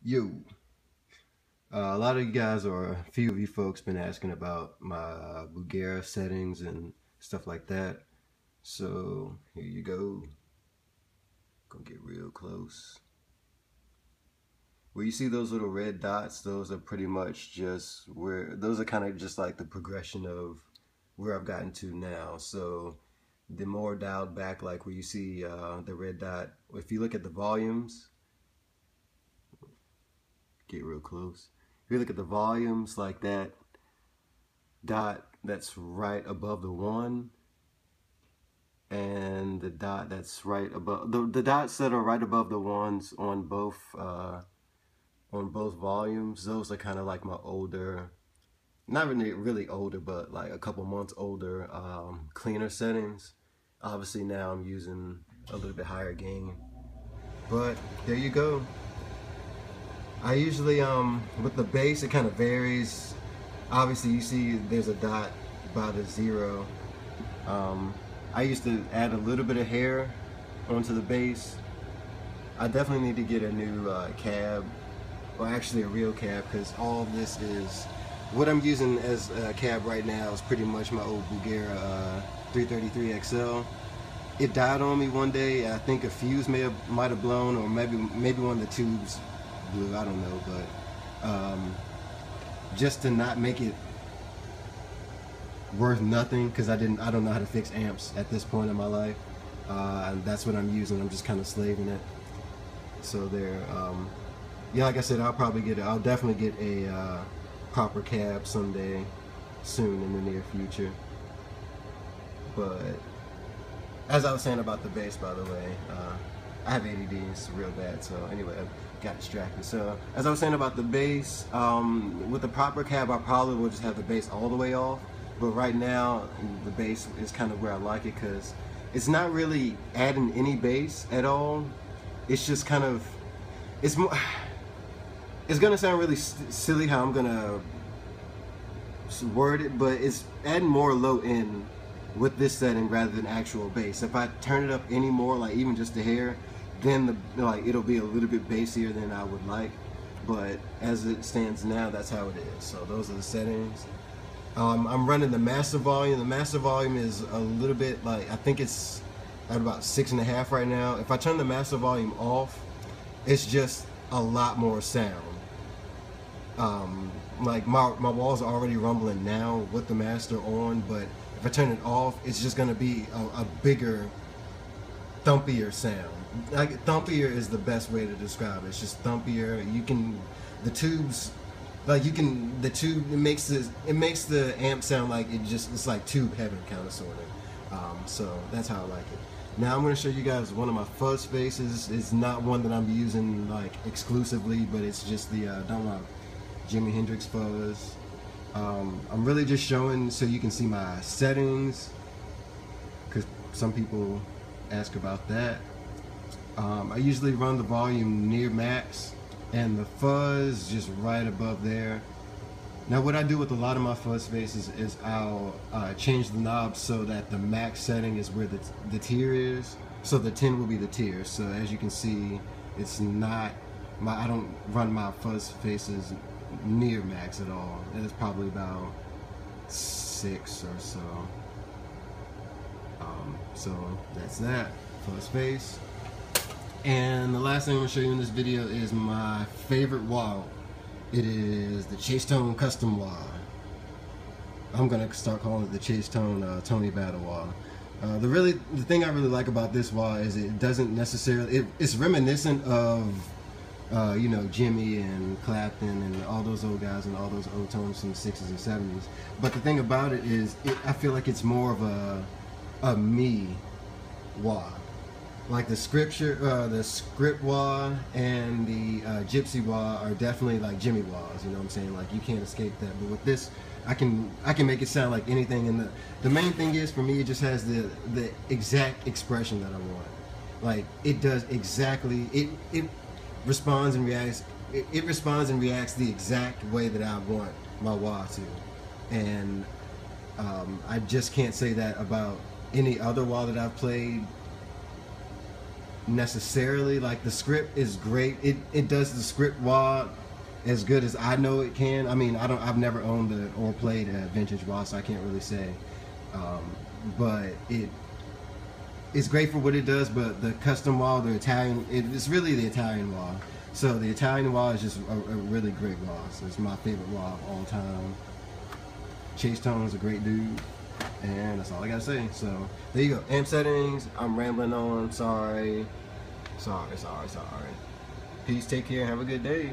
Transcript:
Yo, a lot of you guys, or a few of you folks, been asking about my Bulgara settings and stuff like that. So here you go. Gonna get real close. Where you see those little red dots, those are pretty much just where, those are kind of just like the progression of where I've gotten to now. So the more dialed back, like where you see the red dot, if you look at the volumes, get real close. If you look at the volumes, like that dot that's right above the one, and the dot that's right above the dots that are right above the ones on both volumes, those are kind of like my older, not really older, but like a couple months older cleaner settings. Obviously now I'm using a little bit higher gain, but there you go. I usually with the bass it kind of varies. Obviously you see there's a dot by the zero. I used to add a little bit of hair onto the bass. I definitely need to get a new cab, or actually a real cab, because all of this is what I'm using as a cab right now is pretty much my old Bulgara 333 XL. It died on me one day. I think a fuse might have blown, or maybe one of the tubes blew. I don't know, but just to not make it worth nothing, because I don't know how to fix amps at this point in my life, and that's what I'm using. I'm just kind of slaving it. So there, yeah, like I said, I'll definitely get a proper cab someday soon in the near future. But as I was saying about the bass, by the way, I have ADD, it's real bad, so anyway, I got distracted. So as I was saying about the bass, with the proper cab I probably will just have the bass all the way off, but right now the bass is kind of where I like it, because it's not really adding any bass at all. It's just kind of, it's gonna sound really silly how I'm gonna word it, but it's adding more low end with this setting rather than actual bass. If I turn it up any more, like even just a hair, then it'll be a little bit bassier than I would like. But as it stands now, that's how it is. So those are the settings. I'm running the master volume. The master volume is a little bit, like, I think it's at about 6.5 right now. If I turn the master volume off, it's just a lot more sound. Like my walls are already rumbling now with the master on, but if I turn it off, it's just gonna be a bigger, thumpier sound. Like, thumpier is the best way to describe it. It's just thumpier. The tubes, like the tube, it makes the amp sound like it's like tube heaven, kind of, sort of. So that's how I like it. Now I'm going to show you guys one of my fuzz faces. It's not one that I'm using like exclusively, but it's just the Jimi Hendrix fuzz. I'm really just showing so you can see my settings, because some people ask about that. I usually run the volume near max and the fuzz just right above there. Now what I do with a lot of my fuzz faces is I'll change the knob so that the max setting is where the tier is. So the 10 will be the tier. So as you can see, it's not, I don't run my fuzz faces near max at all. It's probably about 6 or so. So that's that, fuzz face. And the last thing I'm going to show you in this video is my favorite wah. It is the Chase Tone Custom Wah. I'm going to start calling it the Chase Tone Tony Battle Wah. The thing I really like about this wah is it doesn't necessarily, it's reminiscent of you know, Jimmy and Clapton and all those old guys and all those old tones from the 60s and 70s. But the thing about it is, I feel like it's more of a me wah. Like the script wah and the gypsy wah are definitely like Jimmy wahs, you know what I'm saying? Like, you can't escape that. But with this, I can make it sound like anything. And the main thing is, for me, it just has the exact expression that I want. Like, it does exactly, it responds and reacts. It responds and reacts the exact way that I want my wah to. And I just can't say that about any other wah that I've played. necessarily. Like the script is great. It does the script wah as good as I know it can. I mean, I've never owned or played a vintage wah, so I can't really say. But it's great for what it does. But the custom wah, the Italian, it's really the Italian wah. So the Italian wah is just a really great wah. So it's my favorite wah of all time. Chase Tone is a great dude. And that's all I gotta say. So there you go. Amp settings. I'm rambling on. Sorry. Peace. Take care. Have a good day.